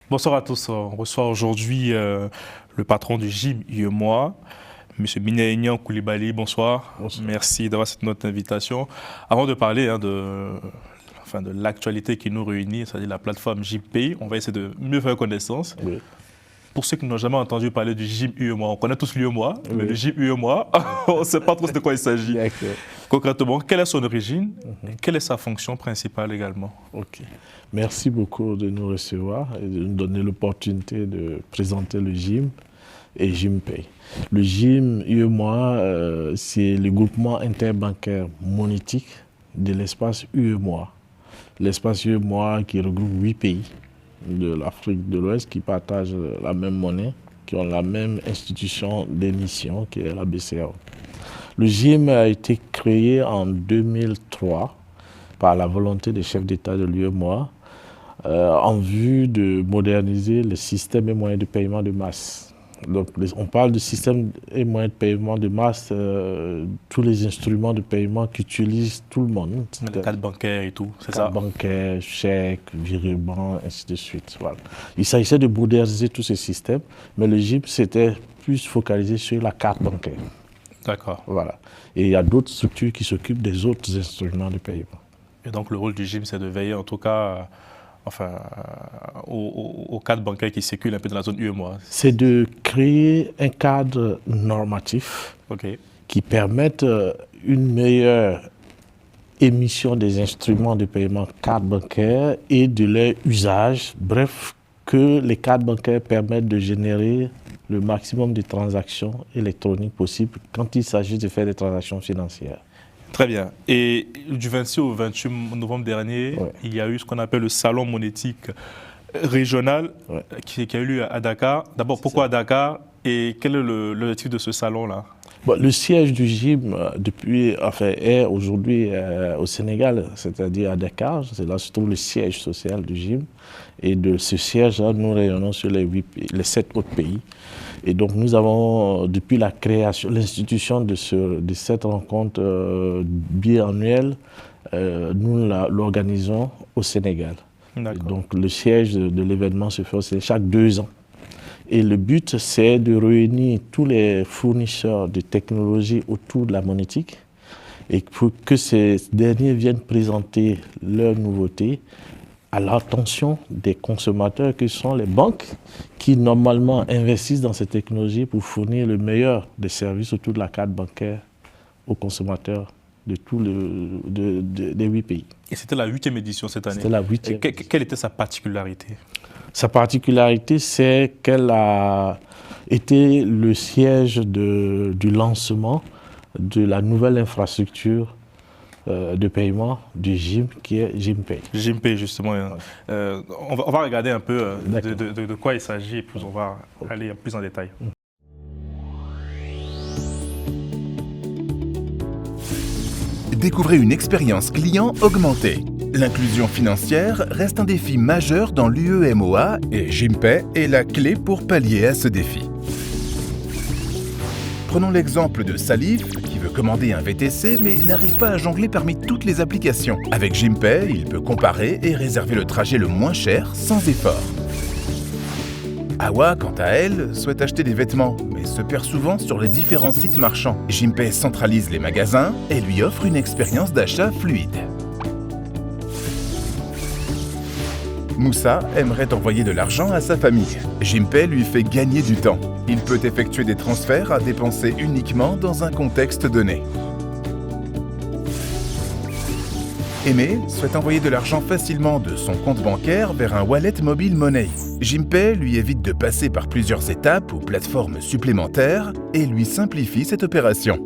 Bonsoir à tous. On reçoit aujourd'hui le patron du gym UEMOA, M. Binéignan Koulibaly. Bonsoir. Bonsoir. Merci d'avoir cette notre invitation. Avant de parler de l'actualité qui nous réunit, c'est-à-dire la plateforme JPay, on va essayer de mieux faire connaissance. Oui. Pour ceux qui n'ont jamais entendu parler du gym UEMOA, on connaît tous l'UEMOA, mais Oui. le gym UEMOA, on ne sait pas trop de quoi il s'agit. D'accord. Concrètement, quelle est son origine et quelle est sa fonction principale également? OK. Merci beaucoup de nous recevoir et de nous donner l'opportunité de présenter le gym et GymPay. Le gym UEMOA, c'est le groupement interbancaire monétique de l'espace UEMOA. L'espace UEMOA qui regroupe 8 pays de l'Afrique de l'Ouest qui partagent la même monnaie, qui ont la même institution d'émission qui est la BCEAO. Le gym a été créé en 2003 par la volonté des chefs d'État de l'UEMOA en vue de moderniser le système et moyens de paiement de masse. Donc, on parle de système et moyens de paiement de masse, tous les instruments de paiement qu'utilise tout le monde. Les cartes bancaires et tout, c'est ça? Carte bancaire, chèque, virement, ainsi de suite. Voilà. Il s'agissait de moderniser tous ces systèmes, mais le gym s'était plus focalisé sur la carte bancaire. D'accord. Voilà. Et il y a d'autres structures qui s'occupent des autres instruments de paiement. Et donc le rôle du gym, c'est de veiller en tout cas aux cartes bancaires qui circulent un peu dans la zone UEMOA. C'est de créer un cadre normatif qui permette une meilleure émission des instruments de paiement cartes bancaires et de leur usage. Bref, que les cartes bancaires permettent de générer le maximum de transactions électroniques possibles quand il s'agit de faire des transactions financières. Très bien. Et du 26 au 28 novembre dernier, il y a eu ce qu'on appelle le salon monétique régional qui a eu lieu à Dakar. D'abord, pourquoi à Dakar et quel est l'objectif de ce salon-là? Bon, le siège du gym est aujourd'hui au Sénégal, c'est-à-dire à Dakar. C'est là que se trouve le siège social du gym. Et de ce siège-là, nous rayonnons sur les 7 autres pays. Et donc nous avons, depuis la création, l'institution de cette rencontre biannuelle, nous l'organisons au Sénégal. Et donc le siège de l'événement se fait chaque 2 ans. Et le but, c'est de réunir tous les fournisseurs de technologies autour de la monétique et pour que ces derniers viennent présenter leurs nouveautés à l'attention des consommateurs que sont les banques qui normalement investissent dans ces technologies pour fournir le meilleur des services autour de la carte bancaire aux consommateurs de tous des 8 pays. Et c'était la 8e édition cette année. C'était la 8e. Quelle était sa particularité? Sa particularité, c'est qu'elle a été le siège du lancement de la nouvelle infrastructure de paiement du gym qui est GymPay. GymPay, justement. On va regarder un peu de quoi il s'agit et puis on va aller plus en détail. Découvrez une expérience client augmentée. L'inclusion financière reste un défi majeur dans l'UEMOA et GymPay est la clé pour pallier à ce défi. Prenons l'exemple de Salif qui veut commander un VTC mais n'arrive pas à jongler parmi toutes les applications. Avec GymPay, il peut comparer et réserver le trajet le moins cher sans effort. Awa, quant à elle, souhaite acheter des vêtements, mais se perd souvent sur les différents sites marchands. GymPay centralise les magasins et lui offre une expérience d'achat fluide. Moussa aimerait envoyer de l'argent à sa famille. GymPay lui fait gagner du temps. Il peut effectuer des transferts à dépenser uniquement dans un contexte donné. Aimé souhaite envoyer de l'argent facilement de son compte bancaire vers un wallet mobile money. GymPay lui évite de passer par plusieurs étapes ou plateformes supplémentaires et lui simplifie cette opération.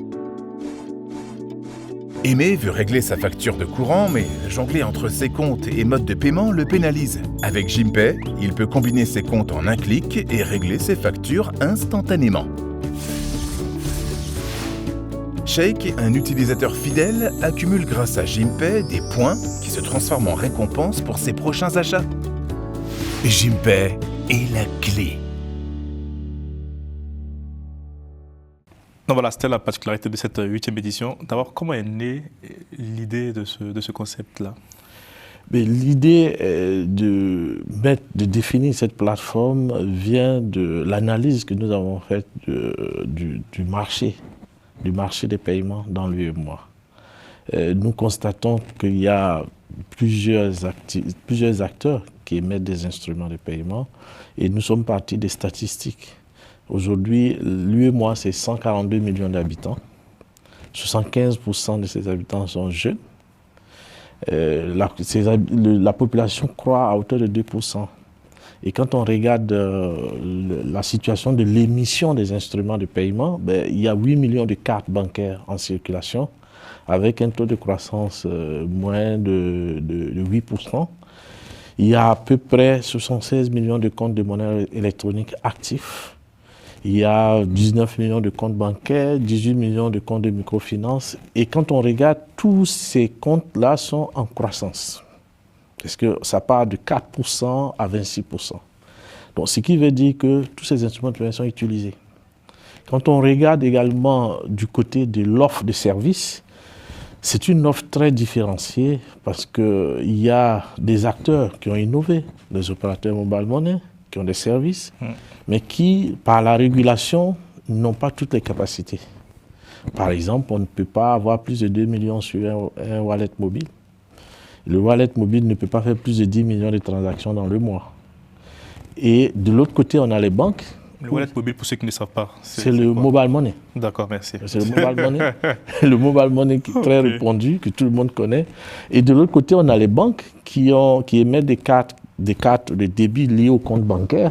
Aimé veut régler sa facture de courant, mais jongler entre ses comptes et modes de paiement le pénalise. Avec GymPay, il peut combiner ses comptes en un clic et régler ses factures instantanément. Sheikh, un utilisateur fidèle, accumule grâce à GymPay des points qui se transforment en récompenses pour ses prochains achats. GymPay est la clé. Donc voilà, c'était la particularité de cette 8e édition. D'abord, comment est née l'idée de ce concept-là? L'idée de définir cette plateforme vient de l'analyse que nous avons faite du marché des paiements dans l'UEMOA. Nous constatons qu'il y a plusieurs acteurs qui émettent des instruments de paiement et nous sommes partis des statistiques. Aujourd'hui, l'UEMOA, c'est 142 millions d'habitants. 75% de ces habitants sont jeunes. La population croît à hauteur de 2%. Et quand on regarde la situation de l'émission des instruments de paiement, il y a 8 millions de cartes bancaires en circulation, avec un taux de croissance moins de 8%. Il y a à peu près 76 millions de comptes de monnaie électronique actifs. Il y a 19 millions de comptes bancaires, 18 millions de comptes de microfinance. Et quand on regarde, tous ces comptes-là sont en croissance. Parce que ça part de 4% à 26%. Donc, ce qui veut dire que tous ces instruments de paiement sont utilisés. Quand on regarde également du côté de l'offre de services, c'est une offre très différenciée parce qu'il y a des acteurs qui ont innové, les opérateurs mobile money, qui ont des services, mais qui, par la régulation, n'ont pas toutes les capacités. Par exemple, on ne peut pas avoir plus de 2 millions sur un wallet mobile. Le wallet mobile ne peut pas faire plus de 10 millions de transactions dans le mois. Et de l'autre côté, on a les banques. Le wallet mobile, pour ceux qui ne savent pas, c'est le mobile money. D'accord, merci. C'est le mobile money. Le mobile money qui est très répandu, que tout le monde connaît. Et de l'autre côté, on a les banques qui émettent des cartes de débit liées au compte bancaire.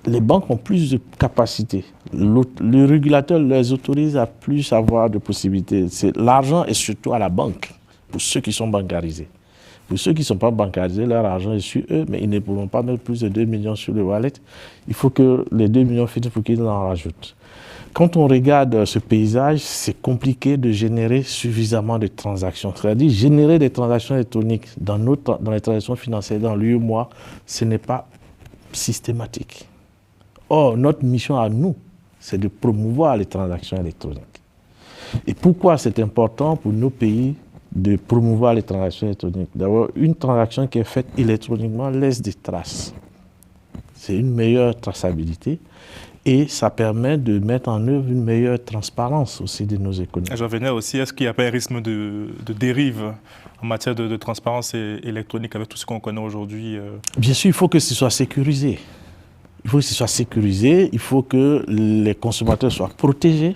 Les banques ont plus de capacités. Le régulateur les autorise à plus avoir de possibilités. L'argent est surtout à la banque, pour ceux qui sont bancarisés. Pour ceux qui ne sont pas bancarisés, leur argent est sur eux, mais ils ne pourront pas mettre plus de 2 millions sur le wallet. Il faut que les 2 millions finissent pour qu'ils en rajoutent. Quand on regarde ce paysage, c'est compliqué de générer suffisamment de transactions. C'est-à-dire générer des transactions électroniques dans les transactions financières, dans l'UEMOA, ce n'est pas systématique. Or, notre mission à nous, c'est de promouvoir les transactions électroniques. Et pourquoi c'est important pour nos pays de promouvoir les transactions électroniques? D'abord, une transaction qui est faite électroniquement laisse des traces. C'est une meilleure traçabilité et ça permet de mettre en œuvre une meilleure transparence aussi de nos économies. J'en venais aussi, est-ce qu'il n'y a pas un risque de dérive en matière de transparence électronique avec tout ce qu'on connaît aujourd'hui? Bien sûr, il faut que ce soit sécurisé. Il faut que ce soit sécurisé, il faut que les consommateurs soient protégés.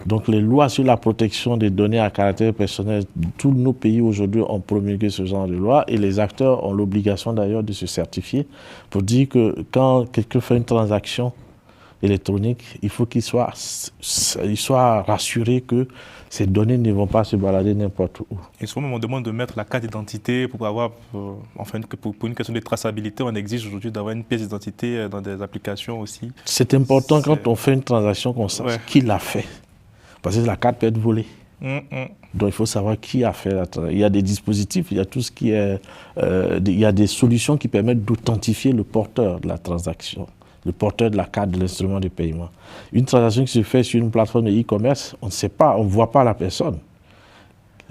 Donc les lois sur la protection des données à caractère personnel, tous nos pays aujourd'hui ont promulgué ce genre de loi et les acteurs ont l'obligation d'ailleurs de se certifier pour dire que quand quelqu'un fait une transaction électronique, il faut qu'il soit rassuré que ces données ne vont pas se balader n'importe où. Et souvent, on demande de mettre la carte d'identité pour avoir, pour une question de traçabilité, on exige aujourd'hui d'avoir une pièce d'identité dans des applications aussi. C'est important quand on fait une transaction qu'on sache qui l'a fait. Parce que la carte peut être volée. Donc il faut savoir qui a fait la transaction. Il y a des dispositifs, il y a tout ce qui est... il y a des solutions qui permettent d'authentifier le porteur de la transaction, le porteur de la carte de l'instrument de paiement. Une transaction qui se fait sur une plateforme de e-commerce, on ne sait pas, on ne voit pas la personne.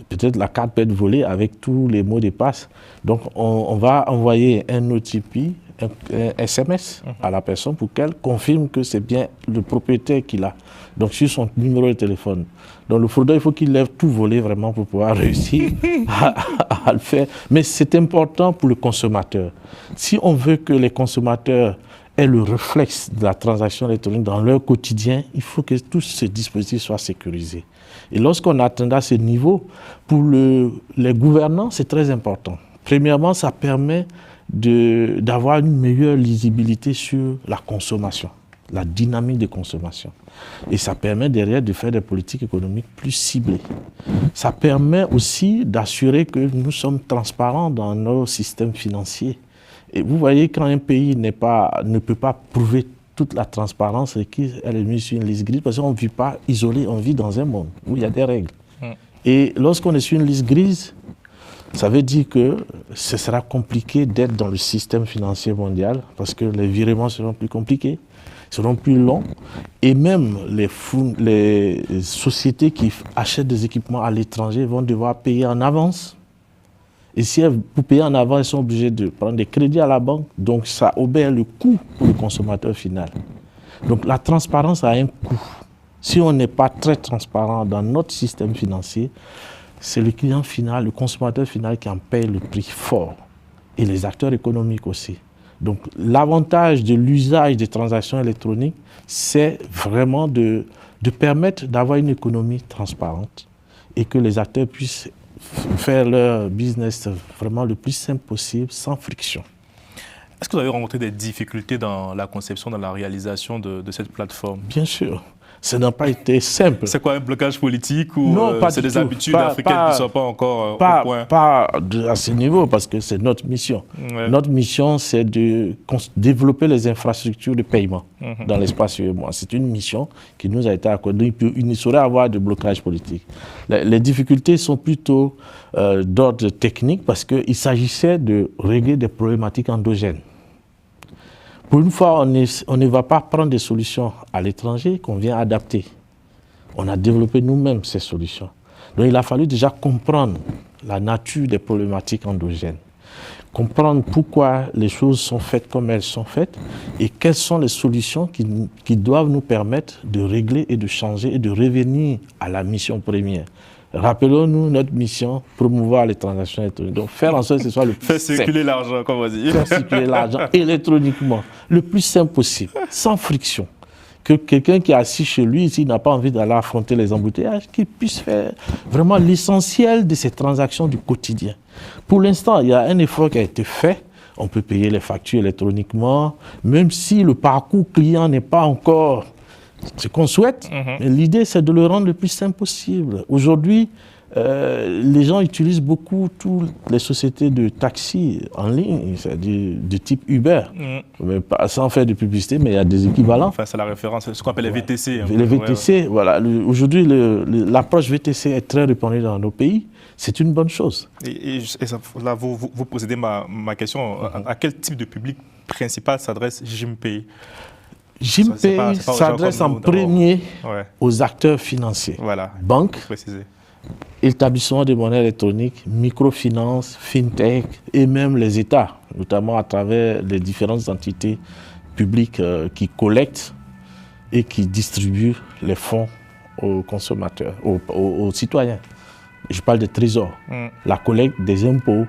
Peut-être la carte peut être volée avec tous les mots de passe. Donc on va envoyer un OTP, un SMS à la personne pour qu'elle confirme que c'est bien le propriétaire qui l'a. Donc sur son numéro de téléphone. Donc le fraudeur, il faut qu'il lève tout volé vraiment pour pouvoir réussir à le faire. Mais c'est important pour le consommateur. Si on veut que les consommateurs aient le réflexe de la transaction électronique dans leur quotidien, il faut que tous ces dispositifs soient sécurisés. Et lorsqu'on atteindra ce niveau, pour les gouvernants, c'est très important. Premièrement, ça permet d'avoir une meilleure lisibilité sur la consommation, la dynamique de consommation. Et ça permet derrière de faire des politiques économiques plus ciblées. Ça permet aussi d'assurer que nous sommes transparents dans nos systèmes financiers. Et vous voyez, quand un pays ne peut pas prouver toute la transparence requise, elle est mise sur une liste grise, parce qu'on ne vit pas isolé, on vit dans un monde où il y a des règles. Et lorsqu'on est sur une liste grise, ça veut dire que ce sera compliqué d'être dans le système financier mondial, parce que les virements seront plus compliqués, seront plus longs, et même les sociétés qui achètent des équipements à l'étranger vont devoir payer en avance. Et si pour payer en avant, elles sont obligées de prendre des crédits à la banque. Donc, ça obère le coût pour le consommateur final. Donc, la transparence a un coût. Si on n'est pas très transparent dans notre système financier, c'est le client final, le consommateur final qui en paye le prix fort. Et les acteurs économiques aussi. Donc, l'avantage de l'usage des transactions électroniques, c'est vraiment de permettre d'avoir une économie transparente et que les acteurs puissent faire leur business vraiment le plus simple possible, sans friction. Est-ce que vous avez rencontré des difficultés dans la conception, dans la réalisation de cette plateforme? Bien sûr. Ça n'a pas été simple. C'est quoi, un blocage politique ou c'est des habitudes africaines qui ne sont pas encore au point? Pas à ce niveau, parce que c'est notre mission. Ouais. Notre mission, c'est de développer les infrastructures de paiement dans l'espace UEMOA. C'est une mission qui nous a été accordée. Il ne saurait avoir de blocage politique. Les difficultés sont plutôt d'ordre technique, parce qu'il s'agissait de régler des problématiques endogènes. Pour une fois, on ne va pas prendre des solutions à l'étranger qu'on vient adapter. On a développé nous-mêmes ces solutions. Donc il a fallu déjà comprendre la nature des problématiques endogènes, comprendre pourquoi les choses sont faites comme elles sont faites et quelles sont les solutions qui doivent nous permettre de régler et de changer et de revenir à la mission première. Rappelons-nous notre mission, promouvoir les transactions électroniques. Donc, faire en sorte que ce soit le plus simple. Faire circuler l'argent, comme on dit. Faire circuler l'argent électroniquement, le plus simple possible, sans friction. Que quelqu'un qui est assis chez lui, s'il n'a pas envie d'aller affronter les embouteillages, qu'il puisse faire vraiment l'essentiel de ces transactions du quotidien. Pour l'instant, il y a un effort qui a été fait. On peut payer les factures électroniquement, même si le parcours client n'est pas encore ce qu'on souhaite. L'idée, c'est de le rendre le plus simple possible. Aujourd'hui, les gens utilisent beaucoup toutes les sociétés de taxi en ligne, c'est-à-dire de type Uber. Mais pas, sans faire de publicité, mais il y a des équivalents. Enfin, c'est la référence, ce qu'on appelle les VTC. Les VTC, voilà. Aujourd'hui, l'approche VTC est très répandue dans nos pays. C'est une bonne chose. Et ça, là, vous possédez ma question. À quel type de public principal s'adresse JimPay? JimPay s'adresse en premier aux acteurs financiers, banques, établissements de monnaie électronique, microfinance, fintech et même les États, notamment à travers les différentes entités publiques qui collectent et qui distribuent les fonds aux consommateurs, aux citoyens. Je parle des trésors, la collecte des impôts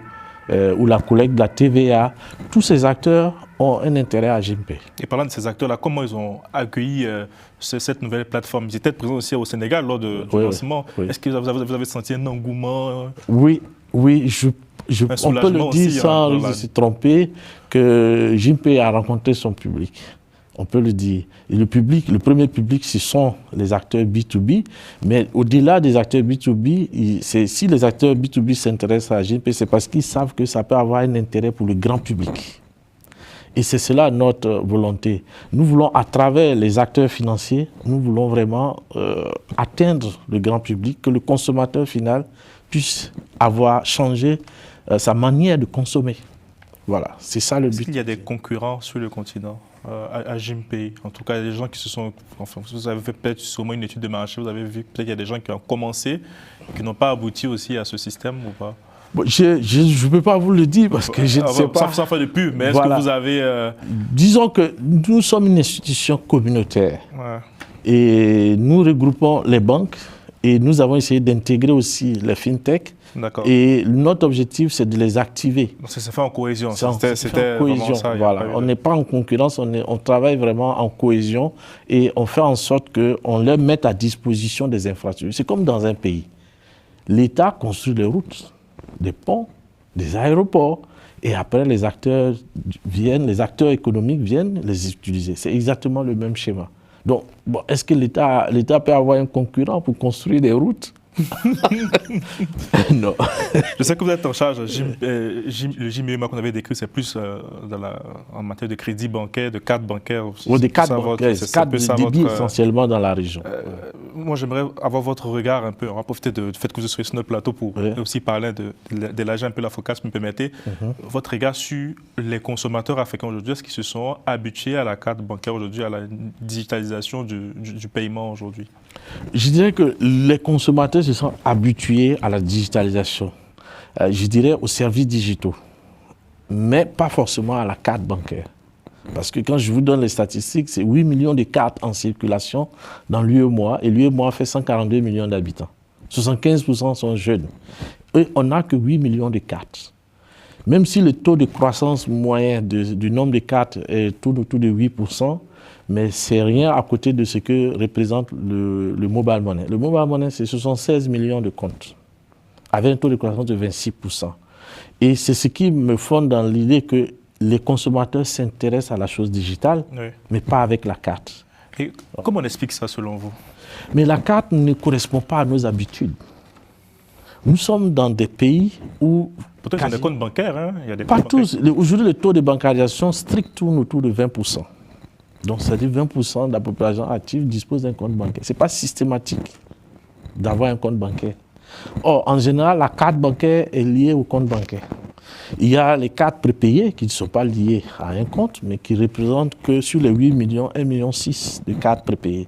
ou la collecte de la TVA. Tous ces acteurs ont un intérêt à JimPay. Et parlant de ces acteurs-là, comment ils ont accueilli cette nouvelle plateforme? Ils étaient présents aussi au Sénégal lors du lancement. Est-ce que vous avez senti un engouement? Oui, on peut le dire sans se tromper que JimPay a rencontré son public. On peut le dire. Et le premier public, ce sont les acteurs B2B. Mais au-delà des acteurs B2B, si les acteurs B2B s'intéressent à JimPay, c'est parce qu'ils savent que ça peut avoir un intérêt pour le grand public. Et c'est cela notre volonté. Nous voulons, à travers les acteurs financiers, nous voulons vraiment atteindre le grand public, que le consommateur final puisse avoir changé sa manière de consommer. Voilà, c'est ça le but. Est-ce qu'il y a des concurrents sur le continent à JimPay? En tout cas, il y a des gens qui se sont... Enfin, vous avez fait peut-être sûrement une étude de marché, vous avez vu peut-être qu'il y a des gens qui ont commencé, qui n'ont pas abouti aussi à ce système ou pas? Bon, je ne peux pas vous le dire parce que je ne sais pas. Sans faire de pub, mais est-ce que vous avez... Disons que nous sommes une institution communautaire et nous regroupons les banques et nous avons essayé d'intégrer aussi les fintech. Et notre objectif, c'est de les activer. Donc ça s'est fait en cohésion. C'était en cohésion. Ça, voilà. On n'est pas en concurrence, on travaille vraiment en cohésion et on fait en sorte qu'on leur mette à disposition des infrastructures. C'est comme dans un pays. L'État construit des routes, des ponts, des aéroports, et après les acteurs économiques viennent les utiliser. C'est exactement le même schéma. Donc, est-ce que l'État peut avoir un concurrent pour construire des routes? Non. Je sais que vous êtes en charge. Le JimUEMOA qu'on avait décrit, c'est plus en matière de crédit bancaire, de cartes bancaires. Ou des cartes bancaires, cartes de débit essentiellement dans la région. Moi, j'aimerais avoir votre regard un peu. On va profiter du fait que vous soyez sur notre plateau pour aussi parler de l'agent un peu la focus, me permettez. Votre regard sur les consommateurs africains aujourd'hui, est-ce qu'ils se sont habitués à la carte bancaire aujourd'hui, à la digitalisation du paiement aujourd'hui? Je dirais que les consommateurs se sont habitués à la digitalisation. je dirais, aux services digitaux, mais pas forcément à la carte bancaire. Parce que quand je vous donne les statistiques, c'est 8 millions de cartes en circulation dans l'UEMOA, et l'UEMOA fait 142 millions d'habitants. 75% sont jeunes. Et on n'a que 8 millions de cartes. Même si le taux de croissance moyen du nombre de cartes est tout autour de 8%, mais c'est rien à côté de ce que représente le mobile money. Le mobile money, c'est 76 millions de comptes, avec un taux de croissance de 26%. Et c'est ce qui me fonde dans l'idée que les consommateurs s'intéressent à la chose digitale, oui, mais pas avec la carte. Et comment on explique ça selon vous? Mais la carte ne correspond pas à nos habitudes. Nous sommes dans des pays où... Peut-être qu'il y a des comptes bancaires. Hein? Il y a des pas tous. Aujourd'hui, le taux de bancarisation strict tourne autour de 20%. Donc, c'est-à-dire 20% de la population active dispose d'un compte bancaire. Ce n'est pas systématique d'avoir un compte bancaire. Or, en général, la carte bancaire est liée au compte bancaire. Il y a les cartes prépayées qui ne sont pas liées à un compte, mais qui représentent que sur les 8 millions, 1,6 million de cartes prépayées.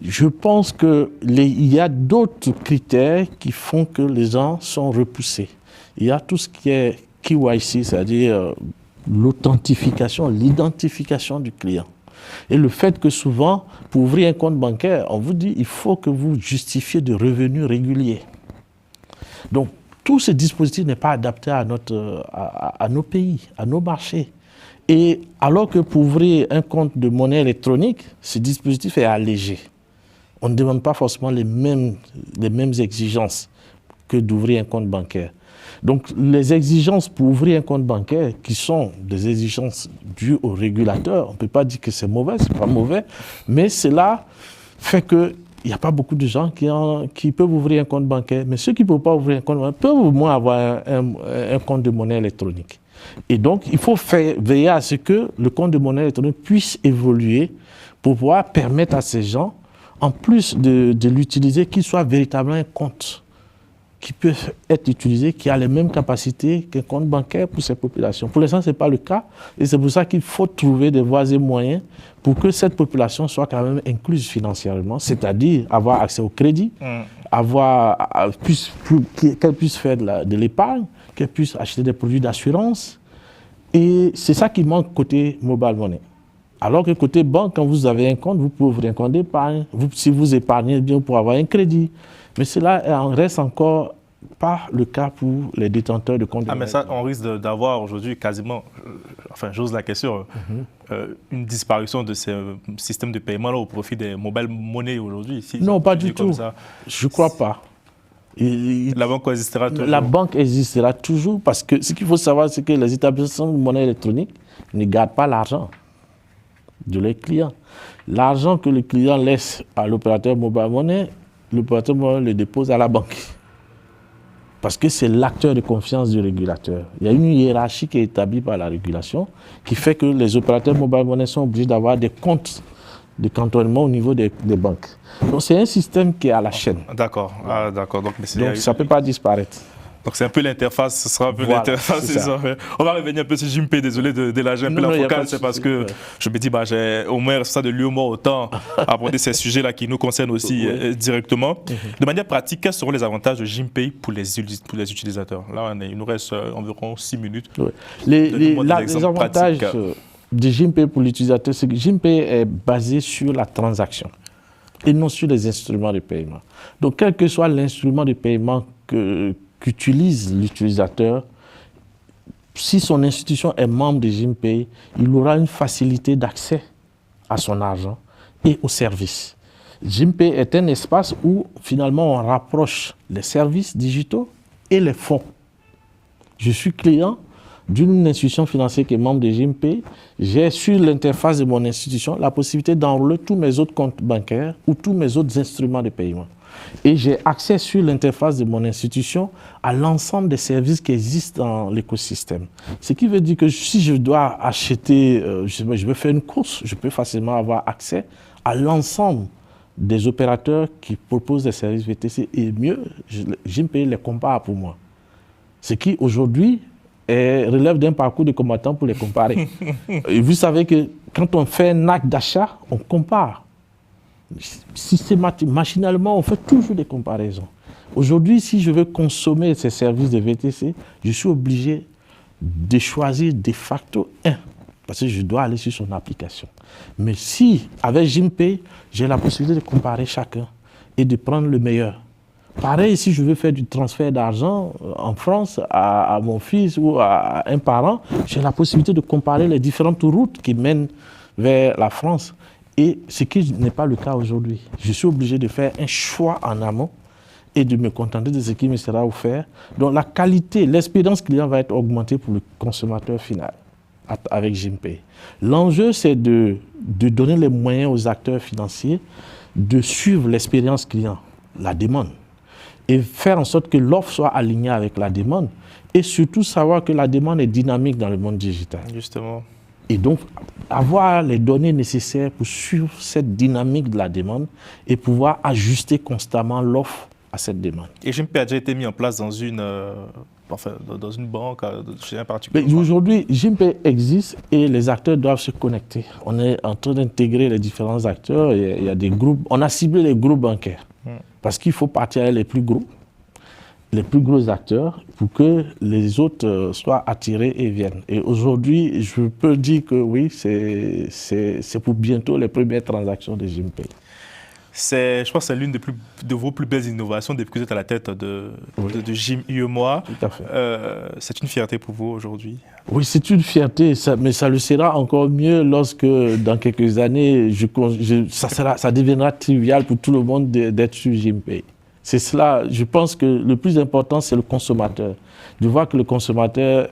Je pense qu'il y a d'autres critères qui font que les gens sont repoussés. Il y a tout ce qui est KYC, c'est-à-dire l'authentification, l'identification du client. Et le fait que souvent, pour ouvrir un compte bancaire, on vous dit qu'il faut que vous justifiez de revenus réguliers. Donc, tout ce dispositif n'est pas adapté à nos pays, à nos marchés. Et alors que pour ouvrir un compte de monnaie électronique, ce dispositif est allégé. On ne demande pas forcément les mêmes exigences que d'ouvrir un compte bancaire. Donc, les exigences pour ouvrir un compte bancaire, qui sont des exigences dues au régulateur, on ne peut pas dire que c'est mauvais, c'est pas mauvais, mais cela fait qu'il n'y a pas beaucoup de gens qui peuvent ouvrir un compte bancaire. Mais ceux qui ne peuvent pas ouvrir un compte bancaire peuvent au moins avoir un compte de monnaie électronique. Et donc, il faut veiller à ce que le compte de monnaie électronique puisse évoluer pour pouvoir permettre à ces gens, en plus de l'utiliser, qu'il soit véritablement un compte qui peut être utilisé, qui a les mêmes capacités qu'un compte bancaire pour ces populations. Pour l'instant, ce n'est pas le cas, et c'est pour ça qu'il faut trouver des voies et moyens pour que cette population soit quand même incluse financièrement, c'est-à-dire avoir accès au crédit, qu'elle puisse faire de l'épargne, qu'elle puisse acheter des produits d'assurance, et c'est ça qui manque côté mobile money. Alors que côté banque, quand vous avez un compte, vous pouvez ouvrir un compte d'épargne. Si vous épargnez bien pour avoir un crédit. Mais cela reste encore pas le cas pour les détenteurs de comptes. Ah, mais ça, on risque d'avoir aujourd'hui quasiment, enfin, j'ose la question, une disparition de ces systèmes de paiement là, au profit des mobile money aujourd'hui. Non, pas du tout. Je ne crois pas. La banque existera toujours. La banque existera toujours parce que ce qu'il faut savoir, c'est que les établissements de monnaie électronique ne gardent pas l'argent de leurs clients. L'argent que le client laisse à l'opérateur mobile money, l'opérateur mobile le dépose à la banque. Parce que c'est l'acteur de confiance du régulateur. Il y a une hiérarchie qui est établie par la régulation qui fait que les opérateurs mobile money sont obligés d'avoir des comptes de cantonnement au niveau des banques. Donc c'est un système qui est à la chaîne. D'accord. Ah, d'accord. Donc ça ne peut pas disparaître. Donc c'est un peu l'interface, ce sera un peu l'interface. On va revenir un peu sur JMP, désolé de délager un peu la focale, c'est parce que je me dis, j'ai au moins ça de l'humour autant aborder ces sujets-là qui nous concernent aussi directement. De manière pratique, quels seront les avantages de JMP pour les utilisateurs? Là, il nous reste environ 6 minutes. Les avantages de JMP pour l'utilisateur, c'est que JMP est basé sur la transaction et non sur les instruments de paiement. Donc, quel que soit l'instrument de paiement qu'utilise l'utilisateur, si son institution est membre de JMP, il aura une facilité d'accès à son argent et aux services. JMP est un espace où finalement on rapproche les services digitaux et les fonds. Je suis client d'une institution financière qui est membre de JMP, j'ai sur l'interface de mon institution la possibilité d'enrôler tous mes autres comptes bancaires ou tous mes autres instruments de paiement. Et j'ai accès sur l'interface de mon institution à l'ensemble des services qui existent dans l'écosystème. Ce qui veut dire que si je dois acheter, je veux faire une course, je peux facilement avoir accès à l'ensemble des opérateurs qui proposent des services VTC. Et mieux, JMP les compare pour moi. Ce qui aujourd'hui relève d'un parcours de combattant pour les comparer. Et vous savez que quand on fait un acte d'achat, on compare. Systématiquement, machinalement, on fait toujours des comparaisons. Aujourd'hui, si je veux consommer ces services de VTC, je suis obligé de choisir de facto un, parce que je dois aller sur son application. Mais si, avec JimPay, j'ai la possibilité de comparer chacun et de prendre le meilleur. Pareil, si je veux faire du transfert d'argent en France à mon fils ou à un parent, j'ai la possibilité de comparer les différentes routes qui mènent vers la France. Et ce qui n'est pas le cas aujourd'hui. Je suis obligé de faire un choix en amont et de me contenter de ce qui me sera offert. Donc la qualité, l'expérience client va être augmentée pour le consommateur final avec JimPay. L'enjeu, c'est de donner les moyens aux acteurs financiers de suivre l'expérience client, la demande, et faire en sorte que l'offre soit alignée avec la demande, et surtout savoir que la demande est dynamique dans le monde digital. Justement. Et donc, avoir les données nécessaires pour suivre cette dynamique de la demande et pouvoir ajuster constamment l'offre à cette demande. Et JimPay a déjà été mis en place dans une, dans une banque, chez un particulier. Aujourd'hui, JimPay existe et les acteurs doivent se connecter. On est en train d'intégrer les différents acteurs. Il y a des groupes. On a ciblé les groupes bancaires parce qu'il faut partir avec les plus gros acteurs pour que les autres soient attirés et viennent. Et aujourd'hui, je peux dire que oui, c'est pour bientôt les premières transactions de JimPay. Je pense que c'est l'une de vos plus belles innovations depuis que vous êtes à la tête de Jim UEMOA. Tout à fait. C'est une fierté pour vous aujourd'hui? Oui, c'est une fierté, mais ça le sera encore mieux lorsque, dans quelques années, ça deviendra trivial pour tout le monde d'être sur JimPay. C'est cela, je pense que le plus important, c'est le consommateur. De voir que le consommateur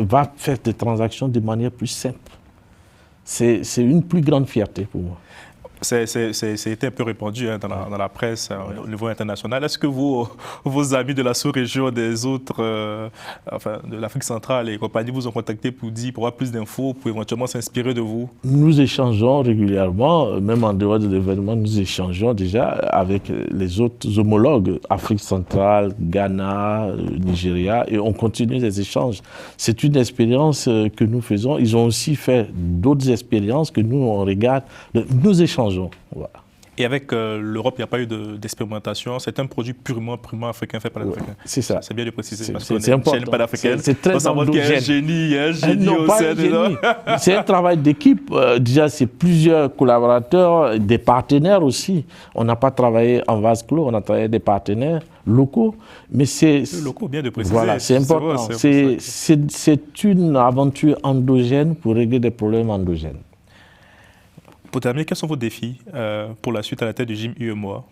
va faire des transactions de manière plus simple. C'est une plus grande fierté pour moi. C'est un peu répandu dans la presse au niveau international. Est-ce que vos amis de la sous-région, des autres, de l'Afrique centrale et compagnie vous ont contacté pour avoir plus d'infos, pour éventuellement s'inspirer de vous? Nous échangeons régulièrement, même en dehors de l'événement, nous échangeons déjà avec les autres homologues, Afrique centrale, Ghana, Nigeria, et on continue les échanges. C'est une expérience que nous faisons. Ils ont aussi fait d'autres expériences que nous, on regarde. Nous échangeons. Voilà. Et avec l'Europe, il n'y a pas eu d'expérimentation. C'est un produit purement africain, fait par les Africains. C'est ça. C'est bien de préciser. C'est important. C'est très important. Il y a un génie non, pas un génie. C'est un travail d'équipe. Déjà, c'est plusieurs collaborateurs, des partenaires aussi. On n'a pas travaillé en vase clos, on a travaillé avec des partenaires locaux. Mais c'est locaux, bien de préciser. Voilà, c'est important. C'est une aventure endogène pour régler des problèmes endogènes. Pour terminer, quels sont vos défis pour la suite à la tête du Jim UEMOA?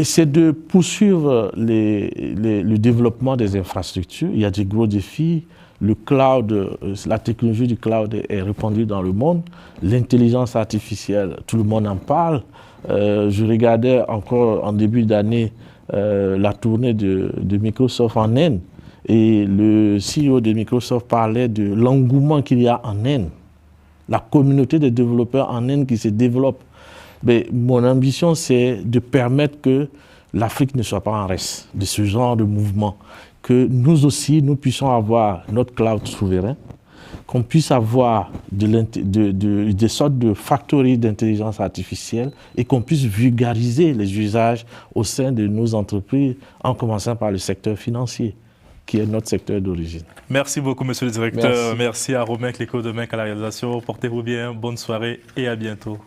C'est de poursuivre le développement des infrastructures. Il y a des gros défis. Le cloud, la technologie du cloud est répandue dans le monde. L'intelligence artificielle, tout le monde en parle. Je regardais encore en début d'année la tournée de Microsoft en Inde. Et le CEO de Microsoft parlait de l'engouement qu'il y a en Inde. La communauté des développeurs en Inde qui se développe. Mais mon ambition, c'est de permettre que l'Afrique ne soit pas en reste de ce genre de mouvement. Que nous aussi, nous puissions avoir notre cloud souverain, qu'on puisse avoir des sortes de factories d'intelligence artificielle et qu'on puisse vulgariser les usages au sein de nos entreprises, en commençant par le secteur financier, qui est notre secteur d'origine. Merci beaucoup, monsieur le directeur. Merci à Romain Cléco de Menc à la réalisation. Portez-vous bien, bonne soirée et à bientôt.